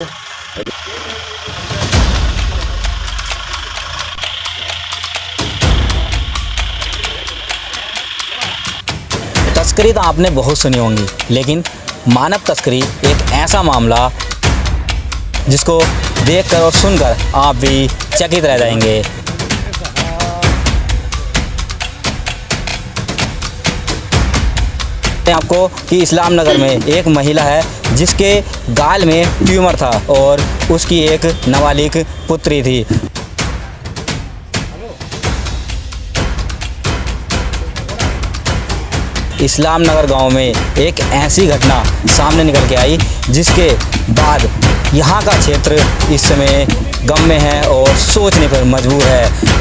तस्करी तो आपने बहुत सुनी होंगी, लेकिन मानव तस्करी एक ऐसा मामला जिसको देखकर और सुनकर आप भी चकित रह जाएंगे। आपको कि इस्लाम नगर में एक महिला है जिसके गाल में ट्यूमर था और उसकी एक नाबालिग पुत्री थी। इस्लाम नगर गांव में एक ऐसी घटना सामने निकल के आई जिसके बाद यहाँ का क्षेत्र इस समय गम में है और सोचने पर मजबूर है।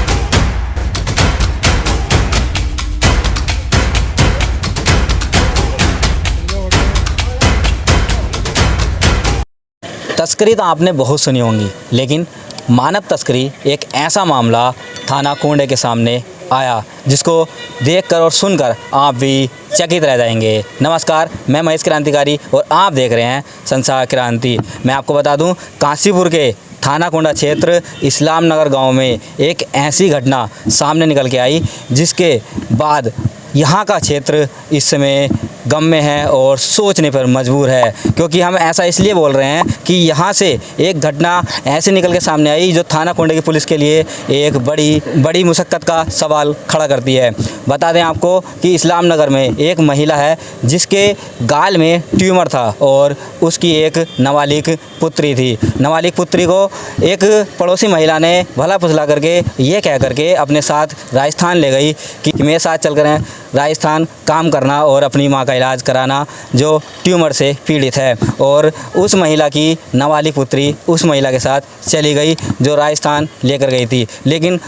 तस्करी तो आपने बहुत सुनी होंगी, लेकिन मानव तस्करी एक ऐसा मामला थाना कोंडे के सामने आया जिसको देखकर और सुनकर आप भी चकित रह जाएंगे। नमस्कार, मैं महेश क्रांतिकारी और आप देख रहे हैं संसार क्रांति। मैं आपको बता दूं, काशीपुर के थाना कोंडा क्षेत्र इस्लाम नगर गांव में एक ऐसी घटना सामने निकल के आई जिसके बाद यहाँ का क्षेत्र इस समय गम में है और सोचने पर मजबूर है। क्योंकि हम ऐसा इसलिए बोल रहे हैं कि यहाँ से एक घटना ऐसे निकल के सामने आई जो थाना कोंडे की पुलिस के लिए एक बड़ी मुशक्क़त का सवाल खड़ा करती है। बता दें आपको कि इस्लाम नगर में एक महिला है जिसके गाल में ट्यूमर था और उसकी एक नाबालिग पुत्री थी। नाबालिग पुत्री को एक पड़ोसी महिला ने भला फुसला करके ये कह करके अपने साथ राजस्थान ले गई कि मेरे साथ चल कर राजस्थान काम करना और अपनी माँ का इलाज कराना जो ट्यूमर से पीड़ित है। और उस महिला की नाबालिग पुत्री उस महिला के साथ चली गई जो राजस्थान लेकर गई थी। लेकिन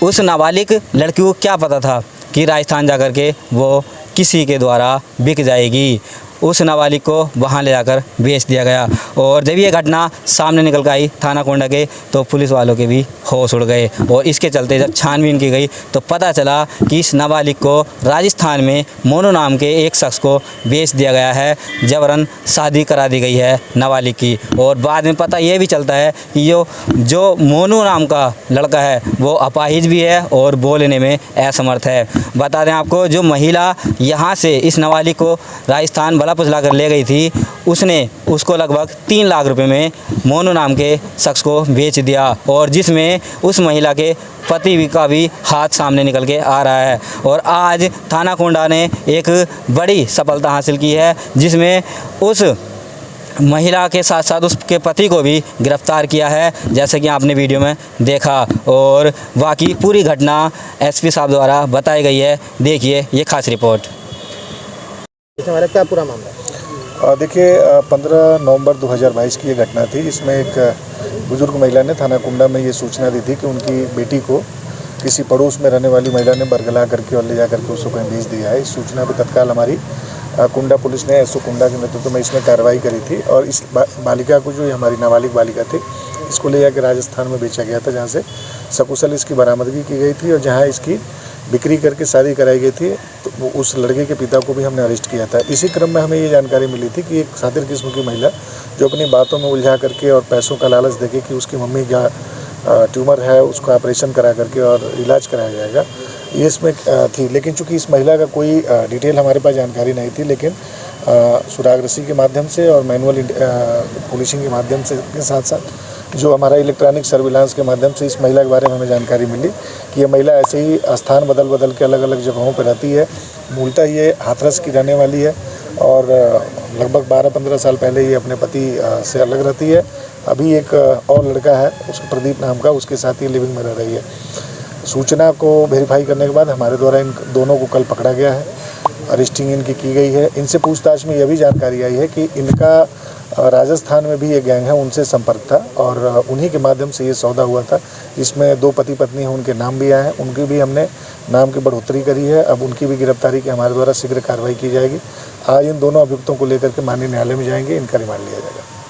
उस नाबालिग लड़की को क्या पता था कि राजस्थान जाकर के वो किसी के द्वारा बिक जाएगी। उस नाबालिग को वहाँ ले जाकर बेच दिया गया। और जब ये घटना सामने निकल कर आई थाना कोंडा के, तो पुलिस वालों के भी होश उड़ गए। और इसके चलते जब छानबीन की गई तो पता चला कि इस नाबालिग को राजस्थान में मोनू नाम के एक शख्स को बेच दिया गया है। जबरन शादी करा दी गई है नाबालिग की। और बाद में पता ये भी चलता है कि जो मोनू नाम का लड़का है वो अपाहिज भी है और बोलने में असमर्थ है। बता दें आपको, जो महिला यहाँ से इस नाबालिग को राजस्थान भला पुसला कर ले गई थी, उसने उसको लगभग 3 लाख रुपए में मोनू नाम के शख्स को बेच दिया। और जिसमें उस महिला के पति का भी हाथ सामने निकल के आ रहा है। और आज थाना कोंडा ने एक बड़ी सफलता हासिल की है जिसमें उस महिला के साथ साथ उसके पति को भी गिरफ्तार किया है, जैसे कि आपने वीडियो में देखा। और बाकी पूरी घटना एसपी साहब द्वारा बताई गई है। देखिए ये खास रिपोर्ट। हमारा क्या पूरा मामला है? देखिए, 15 नवंबर 2022 की ये घटना थी। इसमें एक बुजुर्ग महिला ने थाना कुंडा में ये सूचना दी थी कि उनकी बेटी को किसी पड़ोस में रहने वाली महिला ने बरगला करके और ले जा करके उसको कहीं भेज दिया है। इस सूचना पर तत्काल हमारी कुंडा पुलिस ने एसओ कुंडा के नेतृत्व में इसमें कार्रवाई करी थी। और इस बालिका को, जो हमारी नाबालिग बालिका थी, इसको ले जाकर राजस्थान में बेचा गया था, जहाँ से सकुशल इसकी बरामदगी की गई थी और जहाँ इसकी बिक्री करके शादी कराई गई थी। तो उस लड़के के पिता को भी हमने अरेस्ट किया था। इसी क्रम में हमें ये जानकारी मिली थी कि एक सातिर किस्म की महिला जो अपनी बातों में उलझा करके और पैसों का लालच देके कि उसकी मम्मी का ट्यूमर है, उसका ऑपरेशन करा करके और इलाज कराया जाएगा, ये इसमें थी। लेकिन चूँकि इस महिला का कोई डिटेल हमारे पास जानकारी नहीं थी, लेकिन सुराग रस्सी के माध्यम से और मैनुअल पुलिसिंग के माध्यम से के साथ साथ जो हमारा इलेक्ट्रॉनिक सर्विलांस के माध्यम से इस महिला के बारे में हमें जानकारी मिली कि ये महिला ऐसे ही स्थान बदल बदल के अलग अलग जगहों पर रहती है। मूलतः ये हाथरस की रहने वाली है और लगभग 12-15 साल पहले ये अपने पति से अलग रहती है। अभी एक और लड़का है उसको प्रदीप नाम का, उसके साथ ही लिविंग में रह रही है। सूचना को वेरीफाई करने के बाद हमारे द्वारा इन दोनों को कल पकड़ा गया है, अरेस्टिंग इनकी की गई है। इनसे पूछताछ में यह भी जानकारी आई है कि इनका राजस्थान में भी ये गैंग है, उनसे संपर्क था और उन्हीं के माध्यम से ये सौदा हुआ था। इसमें 2 पति पत्नी हैं, उनके नाम भी आए हैं, उनकी भी हमने नाम की बढ़ोतरी करी है। अब उनकी भी गिरफ्तारी की हमारे द्वारा शीघ्र कार्रवाई की जाएगी। आज इन दोनों अभियुक्तों को लेकर के माननीय न्यायालय में जाएंगे, इनका रिमांड लिया जाएगा।